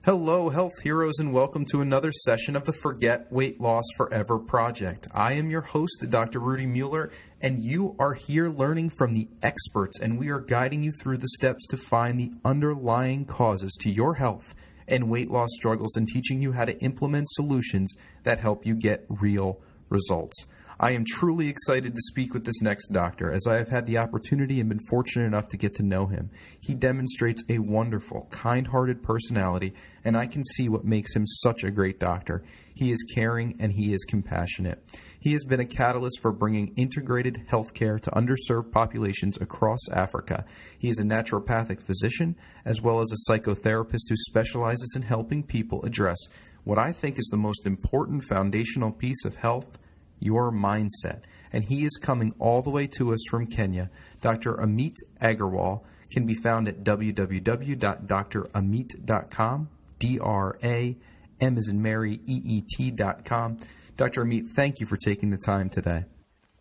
Hello, health heroes, and welcome to another session of the Forget Weight Loss Forever Project. I am your host, Dr. Rudy Mueller, and you are here learning from the experts, and we are guiding you through the steps to find the underlying causes to your health and weight loss struggles and teaching you how to implement solutions that help you get real results. I am truly excited to speak with this next doctor, as I have had the opportunity and been fortunate enough to get to know him. He demonstrates a wonderful, kind-hearted personality, and I can see what makes him such a great doctor. He is caring and he is compassionate. He has been a catalyst for bringing integrated healthcare to underserved populations across Africa. He is a naturopathic physician, as well as a psychotherapist who specializes in helping people address what I think is the most important foundational piece of health: your mindset. And he is coming all the way to us from Kenya. Dr. Ameet Aggarwal can be found at www.drameet.com, D-R-A-M as in Mary, E-E-T.com. Dr. Ameet, thank you for taking the time today.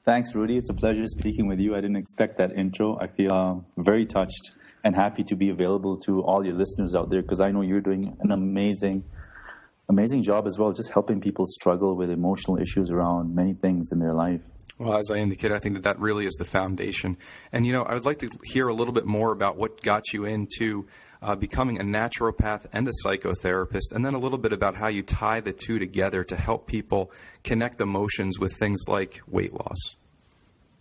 Thanks, Rudy. It's a pleasure speaking with you. I didn't expect that intro. I feel very touched and happy to be available to all your listeners out there, because I know you're doing an amazing job as well, just helping people struggle with emotional issues around many things in their life. Well, as I indicated, I think that really is the foundation. And, I would like to hear a little bit more about what got you into becoming a naturopath and a psychotherapist, and then a little bit about how you tie the two together to help people connect emotions with things like weight loss.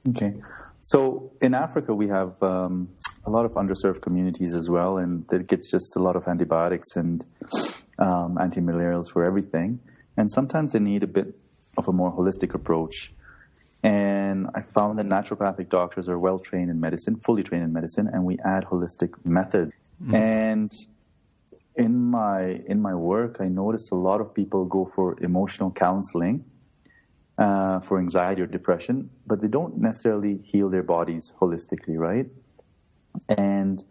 Okay. So in Africa, we have a lot of underserved communities as well, and it gets just a lot of antibiotics and antimalarials for everything. And sometimes they need a bit of a more holistic approach. And I found that naturopathic doctors are well trained in medicine, fully trained in medicine, and we add holistic methods. Mm-hmm. And in my work, I noticed a lot of people go for emotional counseling for anxiety or depression, but they don't necessarily heal their bodies holistically, right? And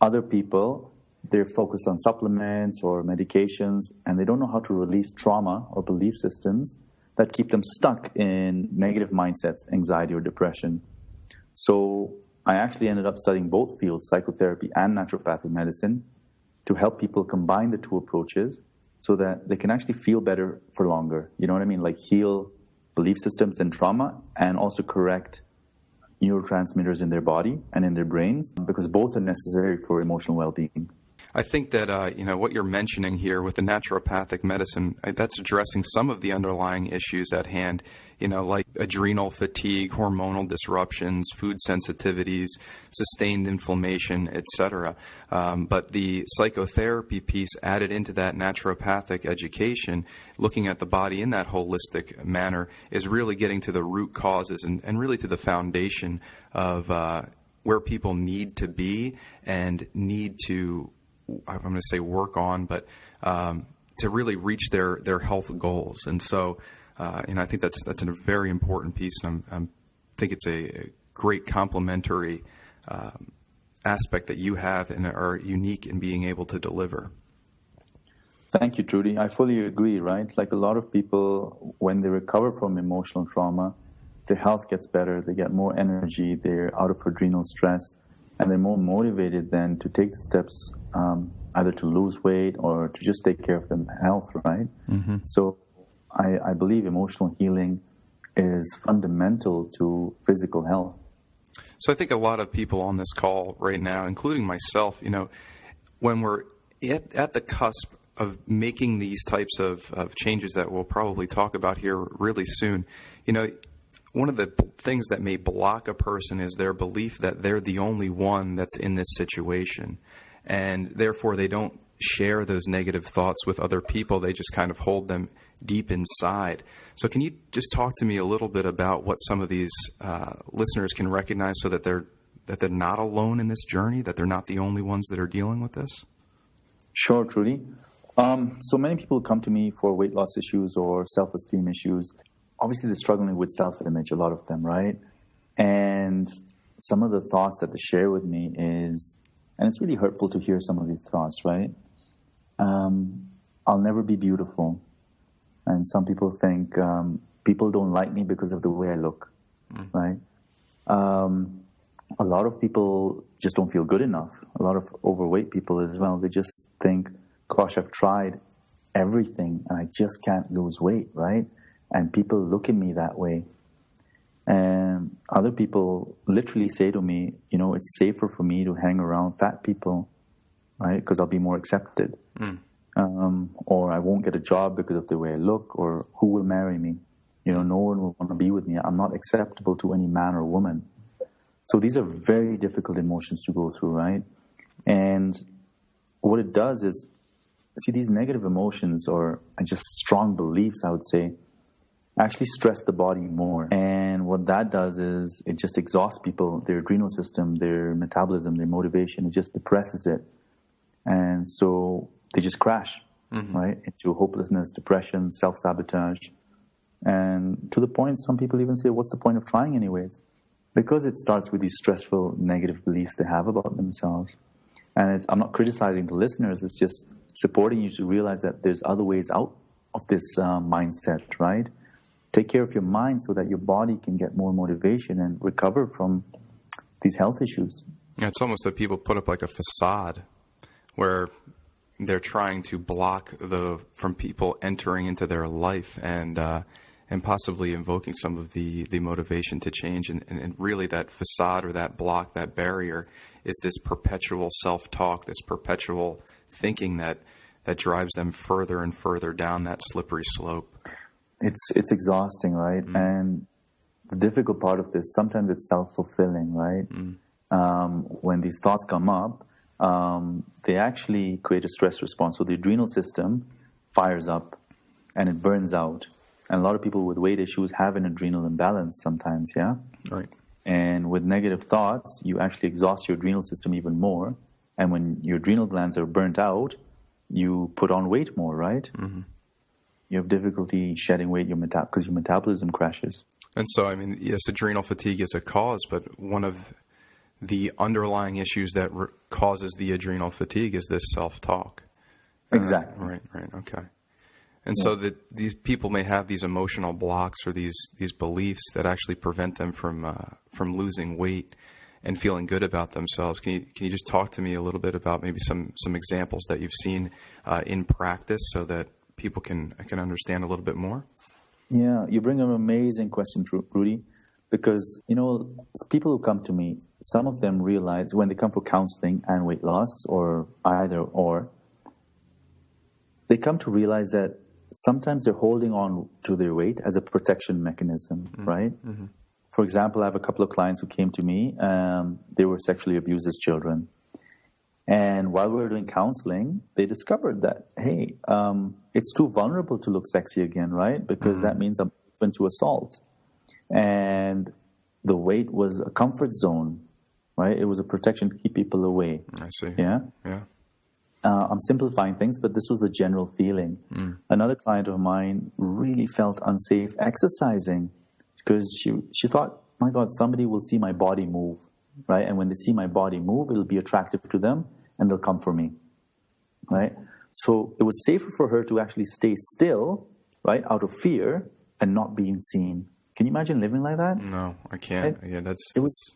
other people, they're focused on supplements or medications, and they don't know how to release trauma or belief systems that keep them stuck in negative mindsets, anxiety or depression. So I actually ended up studying both fields, psychotherapy and naturopathic medicine, to help people combine the two approaches so that they can actually feel better for longer. You know what I mean? Like heal belief systems and trauma, and also correct neurotransmitters in their body and in their brains, because both are necessary for emotional well-being. I think that, what you're mentioning here with the naturopathic medicine, that's addressing some of the underlying issues at hand, like adrenal fatigue, hormonal disruptions, food sensitivities, sustained inflammation, etc. But the psychotherapy piece added into that naturopathic education, looking at the body in that holistic manner, is really getting to the root causes and really to the foundation of where people need to be and need to, I'm going to say work on, but to really reach their health goals. And so, I think that's a very important piece. And I think it's a great complementary aspect that you have and are unique in being able to deliver. Thank you, Trudy. I fully agree, right? Like a lot of people, when they recover from emotional trauma, their health gets better, they get more energy, they're out of adrenal stress, and they're more motivated then to take the steps either to lose weight or to just take care of their health, right? Mm-hmm. So I believe emotional healing is fundamental to physical health. So I think a lot of people on this call right now, including myself, when we're at the cusp of making these types of changes that we'll probably talk about here really soon, one of the things that may block a person is their belief that they're the only one that's in this situation. And therefore, they don't share those negative thoughts with other people. They just kind of hold them deep inside. So can you just talk to me a little bit about what some of these listeners can recognize so that they're not alone in this journey, that they're not the only ones that are dealing with this? Sure, Trudy. So many people come to me for weight loss issues or self-esteem issues. Obviously, they're struggling with self-image, a lot of them, right? And some of the thoughts that they share with me is, and it's really hurtful to hear some of these thoughts, right? I'll never be beautiful. And some people think people don't like me because of the way I look, right? A lot of people just don't feel good enough. A lot of overweight people as well, they just think, gosh, I've tried everything and I just can't lose weight, right? And people look at me that way. And other people literally say to me, you know, it's safer for me to hang around fat people, right? Because I'll be more accepted. Or I won't get a job because of the way I look, or who will marry me? You know, no one will want to be with me. I'm not acceptable to any man or woman. So these are very difficult emotions to go through, right? And what it does is, see, these negative emotions, or just strong beliefs, I would say, actually stress the body more. And what that does is it just exhausts people, their adrenal system, their metabolism, their motivation. It just depresses it. And so they just crash, right, into hopelessness, depression, self-sabotage. And to the point, some people even say, what's the point of trying anyways? Because it starts with these stressful, negative beliefs they have about themselves. And I'm not criticizing the listeners, it's just supporting you to realize that there's other ways out of this mindset, right? Take care of your mind so that your body can get more motivation and recover from these health issues. Yeah, it's almost that people put up like a facade where they're trying to block from people entering into their life and possibly invoking some of the motivation to change. And really that facade or that block, that barrier, is this perpetual self-talk, this perpetual thinking that drives them further and further down that slippery slope. It's exhausting, right? And the difficult part of this, sometimes it's self-fulfilling, right? When these thoughts come up, they actually create a stress response. So the adrenal system fires up and it burns out. And a lot of people with weight issues have an adrenal imbalance sometimes, yeah? Right. And with negative thoughts, you actually exhaust your adrenal system even more. And when your adrenal glands are burnt out, you put on weight more, right? You have difficulty shedding weight because your metabolism crashes. And so, I mean, yes, adrenal fatigue is a cause, but one of the underlying issues that causes the adrenal fatigue is this self-talk. Exactly. Right. Okay. And so that these people may have these emotional blocks or these beliefs that actually prevent them from losing weight and feeling good about themselves. Can you just talk to me a little bit about maybe some examples that you've seen in practice so that people can understand a little bit more? Yeah, you bring an amazing question, Rudy, because, you know, people who come to me, some of them realize when they come for counseling and weight loss or either or, they come to realize that sometimes they're holding on to their weight as a protection mechanism, right? For example, I have a couple of clients who came to me. They were sexually abused as children. And while we were doing counseling, they discovered that, hey, it's too vulnerable to look sexy again, right? Because that means I'm open to assault. And the weight was a comfort zone, right? It was a protection to keep people away. I see. Yeah? Yeah. I'm simplifying things, but this was the general feeling. Another client of mine really felt unsafe exercising because she thought, my God, somebody will see my body move, right? And when they see my body move, it'll be attractive to them and they'll come for me, right? So it was safer for her to actually stay still, right, out of fear and not being seen. Can you imagine living like that? No, I can't. Right? Yeah, it was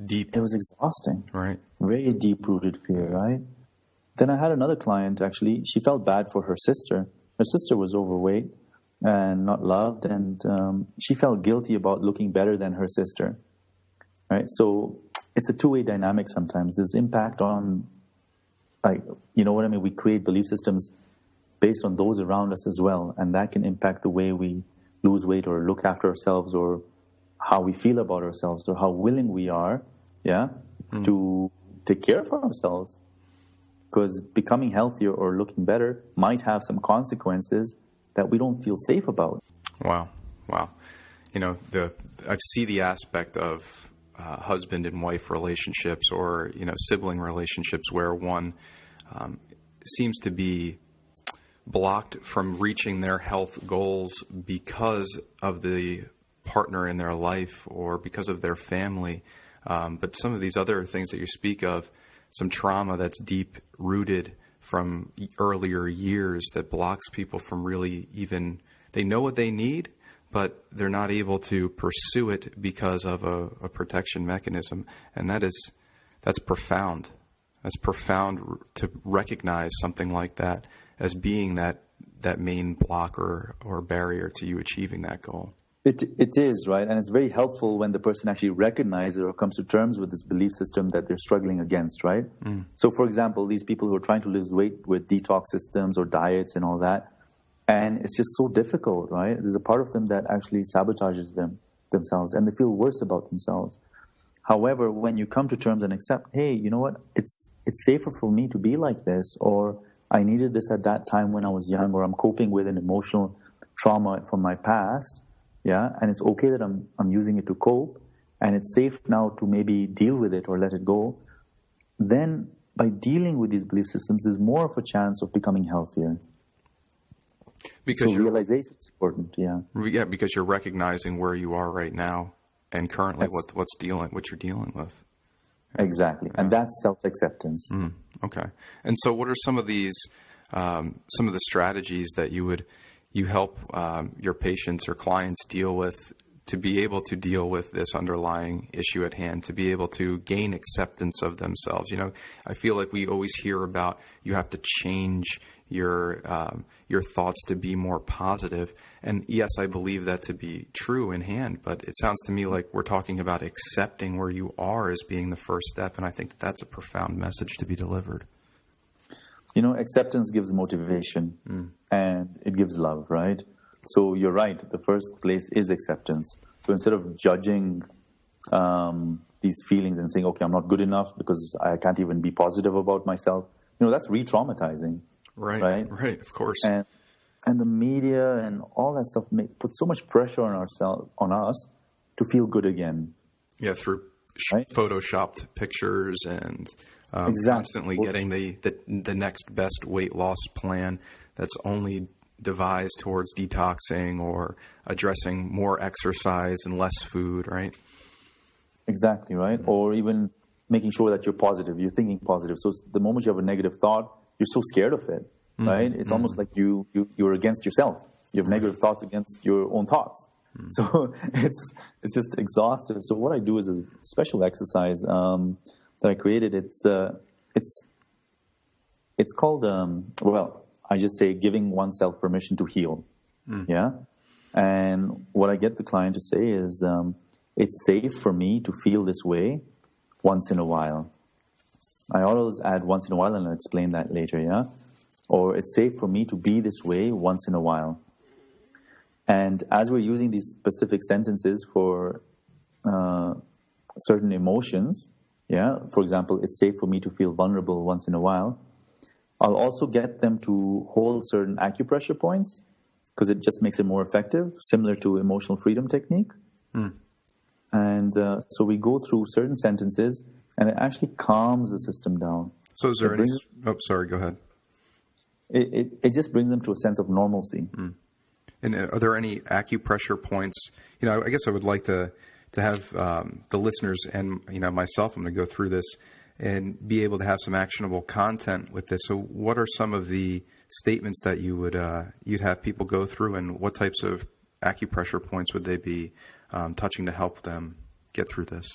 deep. It was exhausting. Right. Very deep-rooted fear, right? Then I had another client, actually. She felt bad for her sister. Her sister was overweight and not loved, and she felt guilty about looking better than her sister, right? So it's a two-way dynamic sometimes. There's impact on, like, you know what I mean? We create belief systems based on those around us as well, and that can impact the way we lose weight or look after ourselves or how we feel about ourselves or how willing we are, to take care of ourselves. Because becoming healthier or looking better might have some consequences that we don't feel safe about. Wow. You know, I see the aspect of husband and wife relationships or, you know, sibling relationships where one seems to be blocked from reaching their health goals because of the partner in their life or because of their family. But some of these other things that you speak of, some trauma that's deep rooted from earlier years that blocks people from really even, they know what they need, but they're not able to pursue it because of a protection mechanism. And that's profound. That's profound to recognize something like that as being that main block or barrier to you achieving that goal. It is, right? And it's very helpful when the person actually recognizes or comes to terms with this belief system that they're struggling against, right? So, for example, these people who are trying to lose weight with detox systems or diets and all that, and it's just so difficult, right? There's a part of them that actually sabotages themselves, and they feel worse about themselves. However, when you come to terms and accept, hey, you know what? It's safer for me to be like this, or I needed this at that time when I was young, or I'm coping with an emotional trauma from my past. Yeah, and it's okay that I'm using it to cope, and it's safe now to maybe deal with it or let it go. Then, by dealing with these belief systems, there's more of a chance of becoming healthier. Because realization is important. Yeah, because you're recognizing where you are right now, and currently what you're dealing with. Exactly, and that's self-acceptance. Okay, and so what are some of the strategies that you help your patients or clients deal with to be able to deal with this underlying issue at hand, to be able to gain acceptance of themselves? You know, I feel like we always hear about you have to change your thoughts to be more positive. And yes, I believe that to be true in hand, but it sounds to me like we're talking about accepting where you are as being the first step. And I think that's a profound message to be delivered. You know, acceptance gives motivation and it gives love, right? So you're right. The first place is acceptance. So instead of judging these feelings and saying, okay, I'm not good enough because I can't even be positive about myself, you know, that's re-traumatizing. Right, of course. And the media and all that stuff put so much pressure on us to feel good again. Yeah, through photoshopped pictures and constantly getting the next best weight loss plan that's only devised towards detoxing or addressing more exercise and less food, right? Exactly, right? Or even making sure that you're positive, you're thinking positive. So the moment you have a negative thought, you're so scared of it, right? It's almost like you're against yourself. You have negative thoughts against your own thoughts. So it's just exhaustive. So what I do is a special exercise that I created. It's called I just say giving oneself permission to heal. Yeah, and what I get the client to say is it's safe for me to feel this way once in a while. I always add once in a while, and I'll explain that later. Yeah, or it's safe for me to be this way once in a while. And as we're using these specific sentences for certain emotions, yeah, for example, it's safe for me to feel vulnerable once in a while, I'll also get them to hold certain acupressure points because it just makes it more effective, similar to emotional freedom technique. And so we go through certain sentences, and it actually calms the system down. So is there sorry, go ahead. It just brings them to a sense of normalcy. And are there any acupressure points? You know, I guess I would like to have the listeners and, you know, myself, I'm going to go through this and be able to have some actionable content with this. So what are some of the statements that you would you'd have people go through, and what types of acupressure points would they be touching to help them get through this?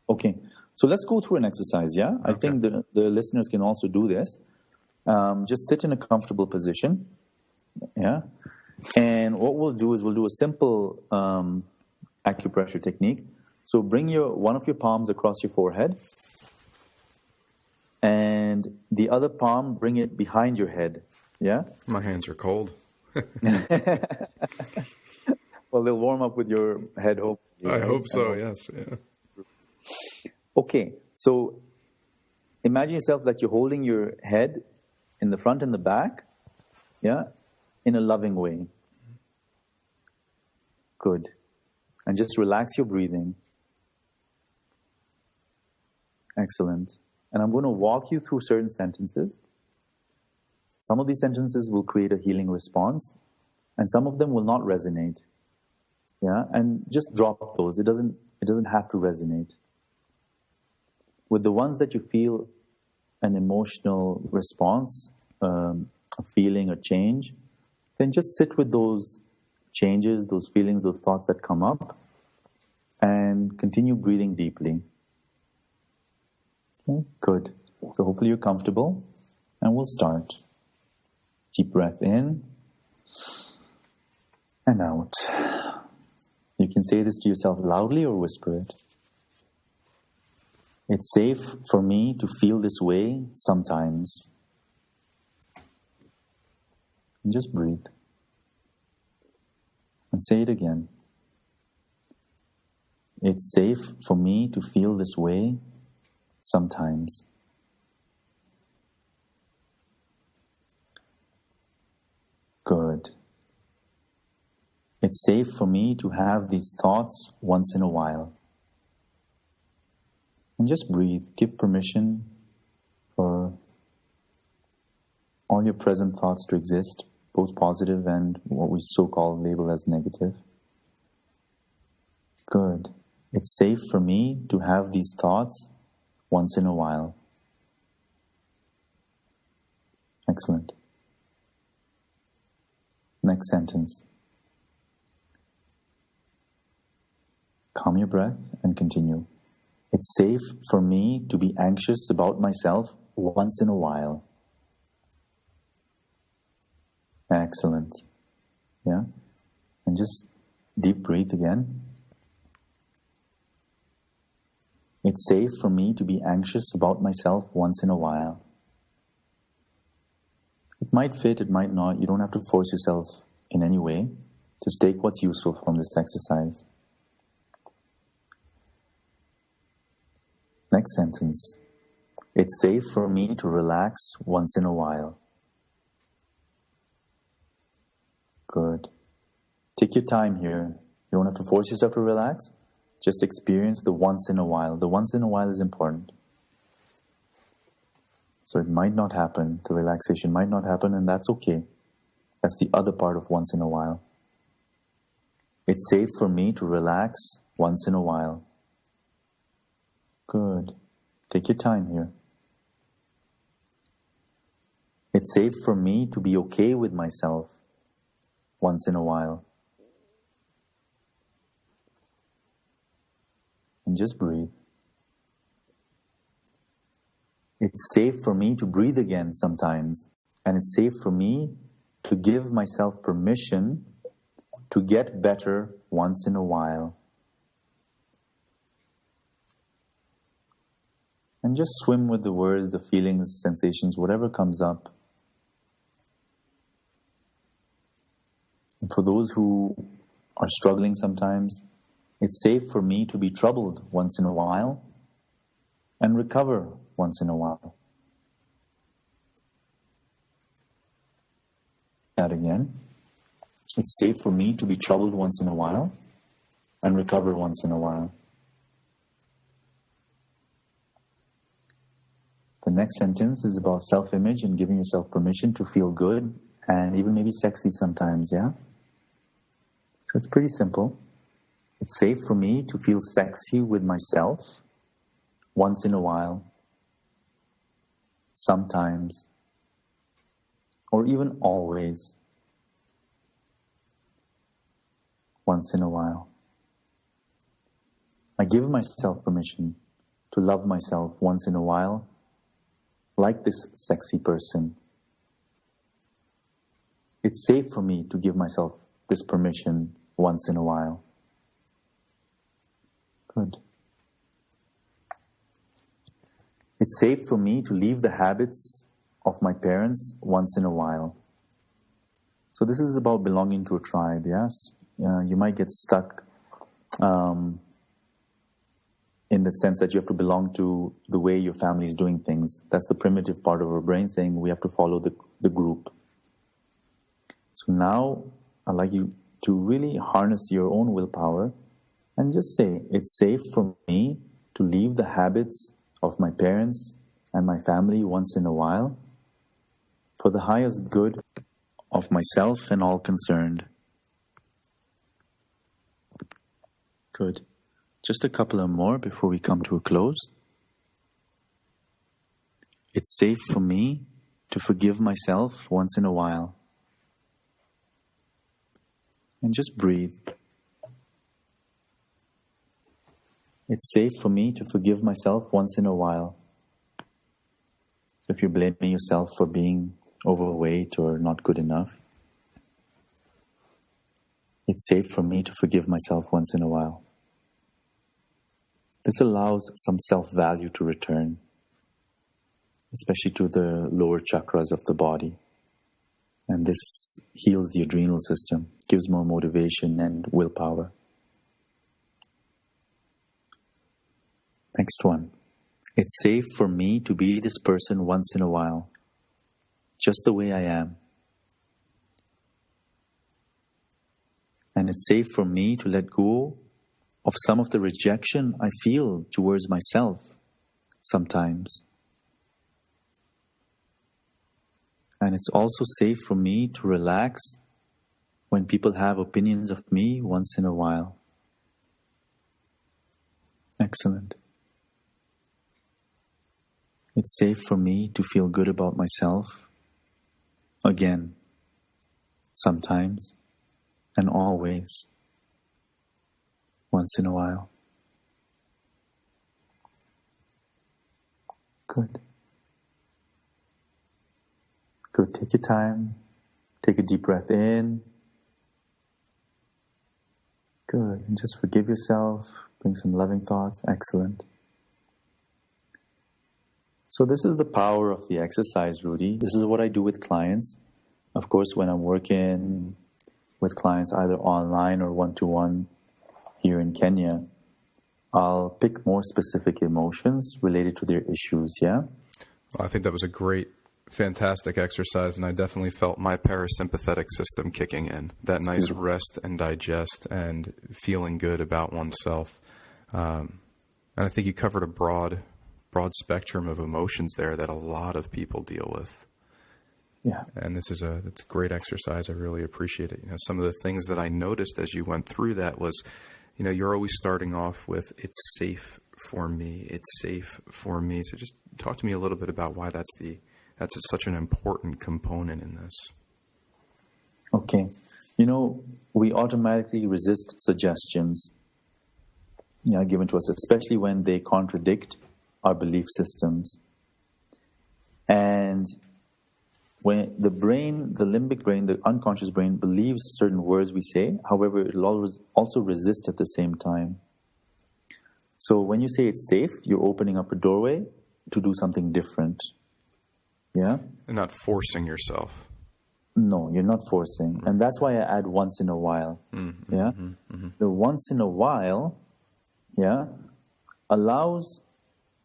Okay. So let's go through an exercise, yeah? Okay. I think the listeners can also do this. Just sit in a comfortable position, yeah? And what we'll do is we'll do a simple acupressure technique. So bring one of your palms across your forehead, and the other palm, bring it behind your head, yeah? My hands are cold. Well, they'll warm up with your head, hopefully. I hope so, yes. Yeah. Okay, so imagine yourself that you're holding your head in the front and the back, yeah, in a loving way. Good. And just relax your breathing. Excellent. And I'm going to walk you through certain sentences. Some of these sentences will create a healing response, and some of them will not resonate. Yeah, and just drop those. It doesn't have to resonate. With the ones that you feel an emotional response, a feeling, a change, then just sit with those changes, those feelings, those thoughts that come up, and continue breathing deeply. Okay, good. So hopefully you're comfortable, and we'll start. Deep breath in and out. You can say this to yourself loudly or whisper it. It's safe for me to feel this way sometimes. And just breathe. And say it again. It's safe for me to feel this way sometimes. Good. It's safe for me to have these thoughts once in a while. And just breathe. Give permission for all your present thoughts to exist, both positive and what we so-called label as negative. Good. It's safe for me to have these thoughts once in a while. Excellent. Next sentence. Calm your breath and continue. It's safe for me to be anxious about myself once in a while. Excellent. Yeah? And just deep breathe again. It's safe for me to be anxious about myself once in a while. It might fit, it might not. You don't have to force yourself in any way. Just take what's useful from this exercise. Next sentence. It's safe for me to relax once in a while. Good. Take your time here. You don't have to force yourself to relax. Just experience the once in a while. The once in a while is important. So it might not happen. The relaxation might not happen, and that's okay. That's the other part of once in a while. It's safe for me to relax once in a while. Good. Take your time here. It's safe for me to be okay with myself once in a while. And just breathe. It's safe for me to breathe again sometimes. And it's safe for me to give myself permission to get better once in a while. And just swim with the words, the feelings, sensations, whatever comes up. And for those who are struggling sometimes, it's safe for me to be troubled once in a while and recover once in a while. That again. It's safe for me to be troubled once in a while and recover once in a while. The next sentence is about self-image and giving yourself permission to feel good and even maybe sexy sometimes, yeah? So it's pretty simple. It's safe for me to feel sexy with myself once in a while, sometimes, or even always, once in a while. I give myself permission to love myself once in a while, like this sexy person. It's safe for me to give myself this permission once in a while. Good. It's safe for me to leave the habits of my parents once in a while. So this is about belonging to a tribe, yes? You might get stuck in the sense that you have to belong to the way your family is doing things. That's the primitive part of our brain saying we have to follow the group. So now I'd like you to really harness your own willpower and just say, it's safe for me to leave the habits of my parents and my family once in a while for the highest good of myself and all concerned. Good. Just a couple of more before we come to a close. It's safe for me to forgive myself once in a while. And just breathe. It's safe for me to forgive myself once in a while. So if you're blaming yourself for being overweight or not good enough, it's safe for me to forgive myself once in a while. This allows some self-value to return, especially to the lower chakras of the body. And this heals the adrenal system, gives more motivation and willpower. Next one. It's safe for me to be this person once in a while, just the way I am. And it's safe for me to let go of some of the rejection I feel towards myself sometimes. And it's also safe for me to relax when people have opinions of me once in a while. Excellent. It's safe for me to feel good about myself, again, sometimes and always, once in a while. Good. Good. Take your time. Take a deep breath in. Good. And just forgive yourself. Bring some loving thoughts. Excellent. So this is the power of the exercise, Rudy. This is what I do with clients. Of course, when I'm working with clients either online or one-to-one here in Kenya, I'll pick more specific emotions related to their issues, yeah? Well, I think that was a great, fantastic exercise, and I definitely felt my parasympathetic system kicking in. That nice rest and digest and feeling good about oneself. And I think you covered a broad spectrum of emotions there that a lot of people deal with. Yeah. And it's a great exercise. I really appreciate it. Some of the things that I noticed as you went through that was, you're always starting off with, it's safe for me. It's safe for me. So just talk to me a little bit about why that's such an important component in this. Okay. We automatically resist suggestions, given to us, especially when they contradict our belief systems. And when the brain, the limbic brain, the unconscious brain believes certain words we say, however, it will always also resist at the same time. So when you say it's safe, you're opening up a doorway to do something different. Yeah? And not forcing yourself. No, you're not forcing. And that's why I add once in a while. Mm-hmm, yeah? Mm-hmm. The once in a while, allows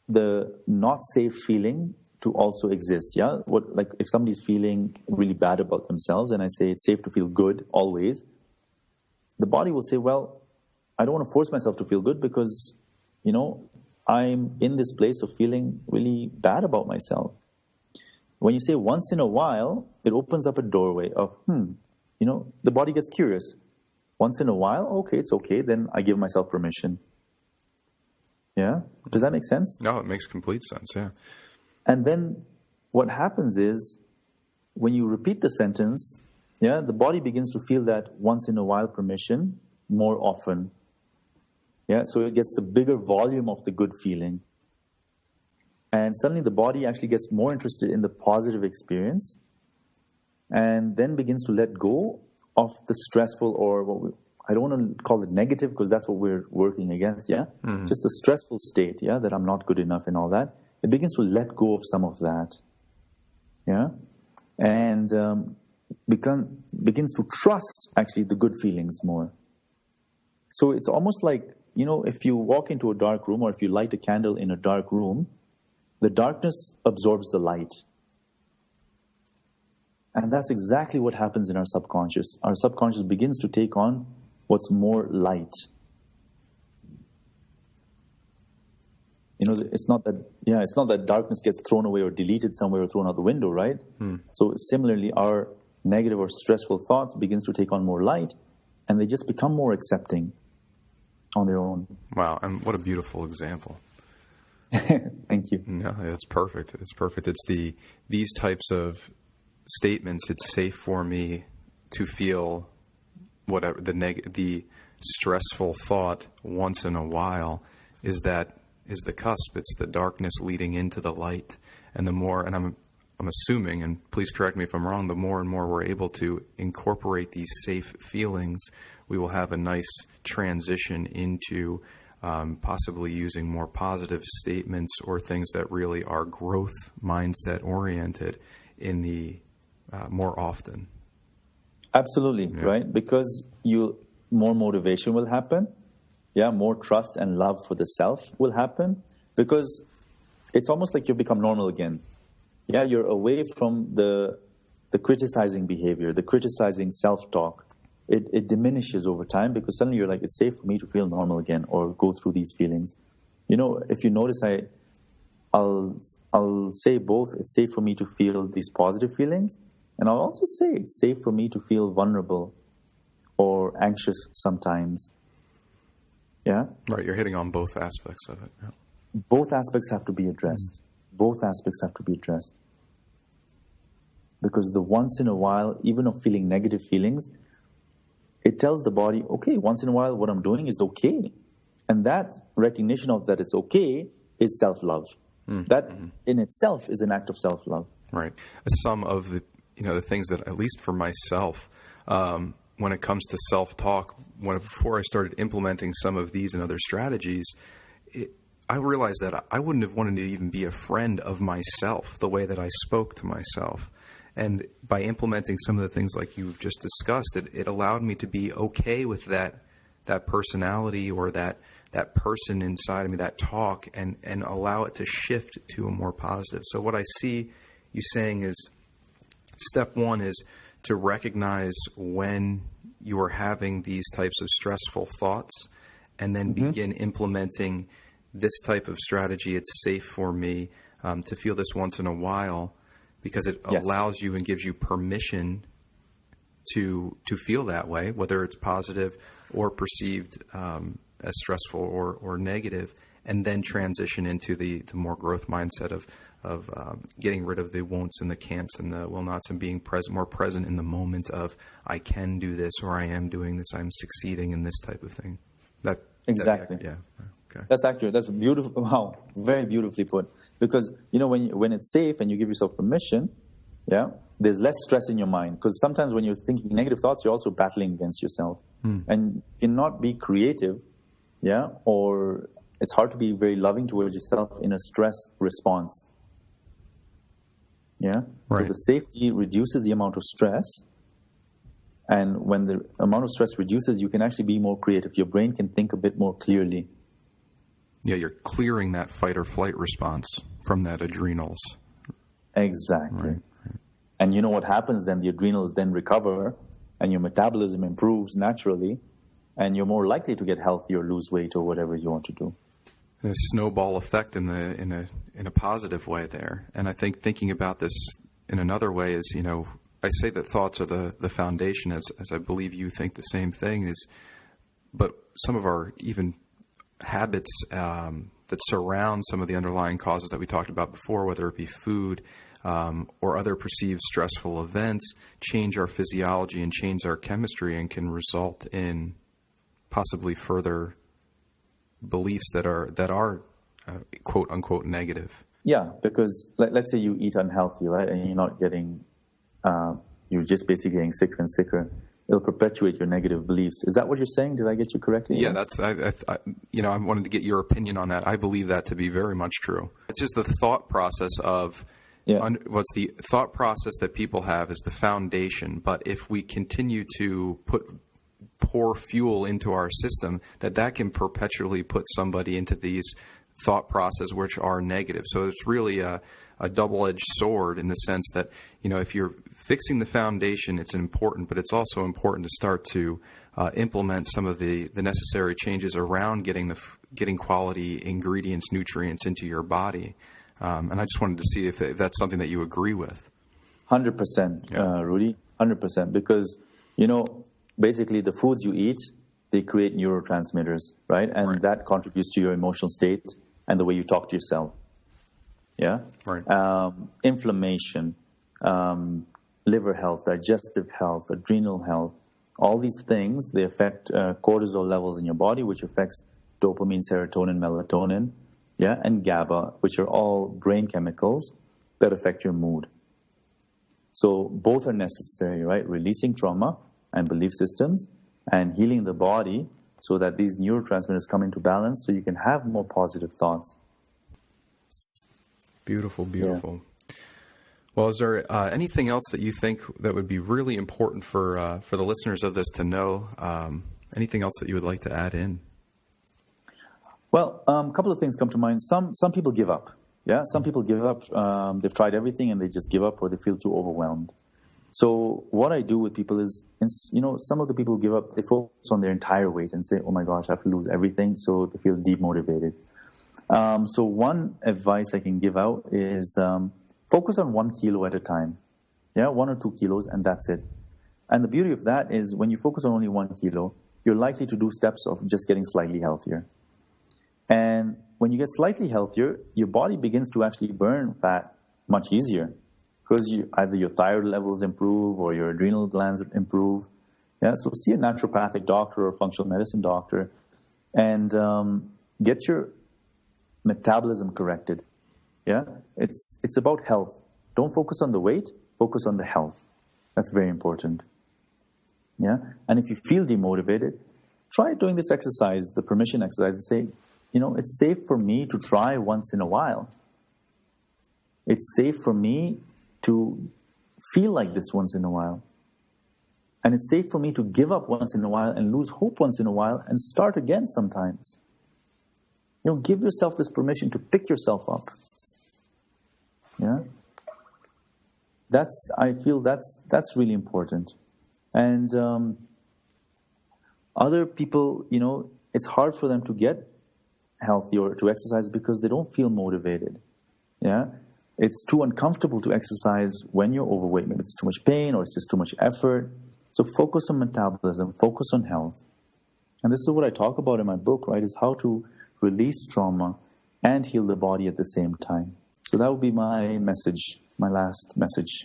the not safe feeling to also exist. Yeah. Like if somebody's feeling really bad about themselves and I say it's safe to feel good always, the body will say, well, I don't want to force myself to feel good because, I'm in this place of feeling really bad about myself. When you say once in a while, it opens up a doorway of, the body gets curious. Once in a while, okay, it's okay. Then I give myself permission. Yeah? Does that make sense? No, it makes complete sense, yeah. And then what happens is when you repeat the sentence, the body begins to feel that once in a while permission more often. Yeah, so it gets a bigger volume of the good feeling. And suddenly the body actually gets more interested in the positive experience and then begins to let go of the stressful or I don't want to call it negative because that's what we're working against, Mm-hmm. Just the stressful state, that I'm not good enough and all that. It begins to let go of some of that, and begins to trust, actually, the good feelings more. So it's almost like, if you walk into a dark room or if you light a candle in a dark room, the darkness absorbs the light. And that's exactly what happens in our subconscious. Our subconscious begins to take on what's more light. It's not that darkness gets thrown away or deleted somewhere or thrown out the window, right? So similarly, our negative or stressful thoughts begins to take on more light, and they just become more accepting on their own. Wow, and what a beautiful example. Thank you. No, it's perfect. It's perfect. It's these types of statements. It's safe for me to feel whatever the stressful thought once in a while is the cusp. It's the darkness leading into the light. And the more, and I'm assuming, and please correct me if I'm wrong, the more and more we're able to incorporate these safe feelings, we will have a nice transition into possibly using more positive statements or things that really are growth mindset oriented in the more often. Absolutely, right? Because more motivation will happen. Yeah, more trust and love for the self will happen, because it's almost like you become normal again. Yeah, you're away from the criticizing behavior, the criticizing self-talk. It diminishes over time, because suddenly you're like, it's safe for me to feel normal again or go through these feelings. You know, if you notice, I'll say both. It's safe for me to feel these positive feelings, and I'll also say it's safe for me to feel vulnerable or anxious sometimes. Yeah? Right, you're hitting on both aspects of it. Yeah. Both aspects have to be addressed. Both aspects have to be addressed. Because the once in a while, even of feeling negative feelings, it tells the body, okay, once in a while what I'm doing is okay. And that recognition of that it's okay is self-love. That in itself is an act of self-love. Right. Some of the things that, at least for myself, when it comes to self-talk, before I started implementing some of these and other strategies, I realized that I wouldn't have wanted to even be a friend of myself the way that I spoke to myself. And by implementing some of the things like you've just discussed, it allowed me to be okay with that personality or that person inside of me, that talk, and allow it to shift to a more positive. So what I see you saying is, step one is to recognize when you are having these types of stressful thoughts, and then begin implementing this type of strategy. It's safe for me to feel this once in a while, because it allows you and gives you permission to feel that way, whether it's positive or perceived as stressful or negative, and then transition into the more growth mindset of getting rid of the won'ts and the can'ts and the will nots, and being more present in the moment of, I can do this, or I am doing this, I'm succeeding in this type of thing. Exactly. Yeah. Okay. That's accurate. That's beautiful. Wow. Very beautifully put. Because, when it's safe and you give yourself permission, there's less stress in your mind. Because sometimes when you're thinking negative thoughts, you're also battling against yourself. And you cannot be creative, or it's hard to be very loving towards yourself in a stress response. Yeah? Right. So the safety reduces the amount of stress. And when the amount of stress reduces, you can actually be more creative. Your brain can think a bit more clearly. Yeah, you're clearing that fight or flight response from that adrenals. Exactly. Right. And you know what happens then? The adrenals then recover, and your metabolism improves naturally, and you're more likely to get healthy or lose weight or whatever you want to do. A snowball effect in a positive way there. And I think thinking about this in another way is, I say that thoughts are the foundation, as I believe you think the same thing, but some of our even habits that surround some of the underlying causes that we talked about before, whether it be food or other perceived stressful events, change our physiology and change our chemistry, and can result in possibly further beliefs that are quote unquote negative. Yeah, because let's say you eat unhealthy, right, and you're not getting, you're just basically getting sicker and sicker. It'll perpetuate your negative beliefs. Is that what you're saying? Did I get you correctly? Yeah, I wanted to get your opinion on that. I believe that to be very much true. It's just the thought process of what's the thought process that people have is the foundation. But if we continue to pour fuel into our system, that can perpetually put somebody into these thought processes which are negative. So it's really a double-edged sword in the sense that, if you're fixing the foundation, it's important, but it's also important to start to implement some of the necessary changes around getting quality ingredients, nutrients into your body. And I just wanted to see if that's something that you agree with. 100%, Rudy, 100%. Because, basically the foods you eat, they create neurotransmitters, right? And that contributes to your emotional state and the way you talk to yourself. Yeah? Right. Inflammation, liver health, digestive health, adrenal health, all these things, they affect cortisol levels in your body, which affects dopamine, serotonin, melatonin, and GABA, which are all brain chemicals. that affect your mood. So both are necessary, right? Releasing trauma and belief systems and healing the body so that these neurotransmitters come into balance so you can have more positive thoughts. Beautiful, beautiful. Yeah. Well, is there anything else that you think that would be really important for the listeners of this to know? Anything else that you would like to add in? Well, a couple of things come to mind. Some people give up. Yeah, some people give up. They've tried everything and they just give up, or they feel too overwhelmed. So what I do with people is, some of the people who give up, they focus on their entire weight and say, oh my gosh, I have to lose everything. So they feel demotivated. So one advice I can give out is focus on 1 kilo at a time. Yeah, 1 or 2 kilos, and that's it. And the beauty of that is when you focus on only 1 kilo, you're likely to do steps of just getting slightly healthier. And when you get slightly healthier, your body begins to actually burn fat much easier because either your thyroid levels improve or your adrenal glands improve. Yeah, so see a naturopathic doctor or functional medicine doctor and get your metabolism corrected. Yeah, it's about health. Don't focus on the weight, focus on the health. That's very important. Yeah, and if you feel demotivated, try doing this exercise, the permission exercise, and say, it's safe for me to try once in a while. It's safe for me to feel like this once in a while. And it's safe for me to give up once in a while and lose hope once in a while and start again sometimes. Give yourself this permission to pick yourself up. Yeah? I feel that's really important. And other people, it's hard for them to get healthy or to exercise because they don't feel motivated. Yeah, it's too uncomfortable to exercise when you're overweight. Maybe it's too much pain or it's just too much effort. So focus on metabolism, focus on health. And this is what I talk about in my book, right, is how to release trauma and heal the body at the same time. So that would be my message, my last message.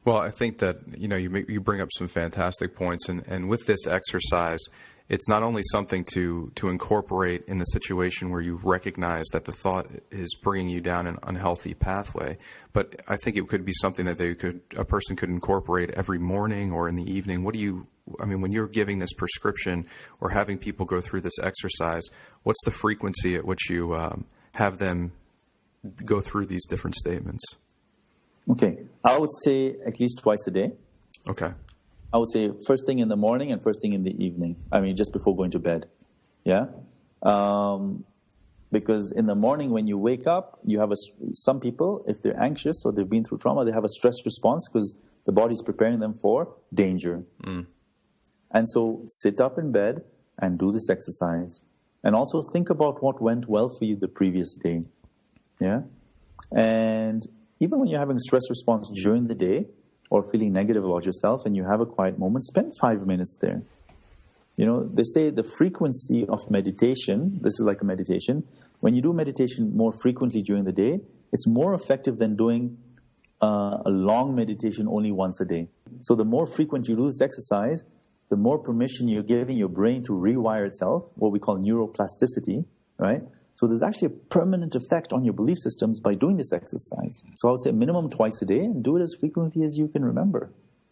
Well, I think that, you bring up some fantastic points. And with this exercise, it's not only something to incorporate in the situation where you recognize that the thought is bringing you down an unhealthy pathway, but I think it could be something that a person could incorporate every morning or in the evening. When you're giving this prescription or having people go through this exercise, what's the frequency at which you have them go through these different statements? Okay. I would say at least twice a day. Okay. I would say first thing in the morning and first thing in the evening. Just before going to bed. Yeah? Because in the morning when you wake up, you have some people, if they're anxious or they've been through trauma, they have a stress response because the body's preparing them for danger. Mm. And so sit up in bed and do this exercise. And also think about what went well for you the previous day. Yeah? And even when you're having a stress response during the day or feeling negative about yourself and you have a quiet moment, spend 5 minutes there. They say the frequency of meditation, this is like a meditation, when you do meditation more frequently during the day, it's more effective than doing a long meditation only once a day. So the more frequent you do this exercise, the more permission you're giving your brain to rewire itself, what we call neuroplasticity, right? So there's actually a permanent effect on your belief systems by doing this exercise. So I would say minimum twice a day and do it as frequently as you can remember.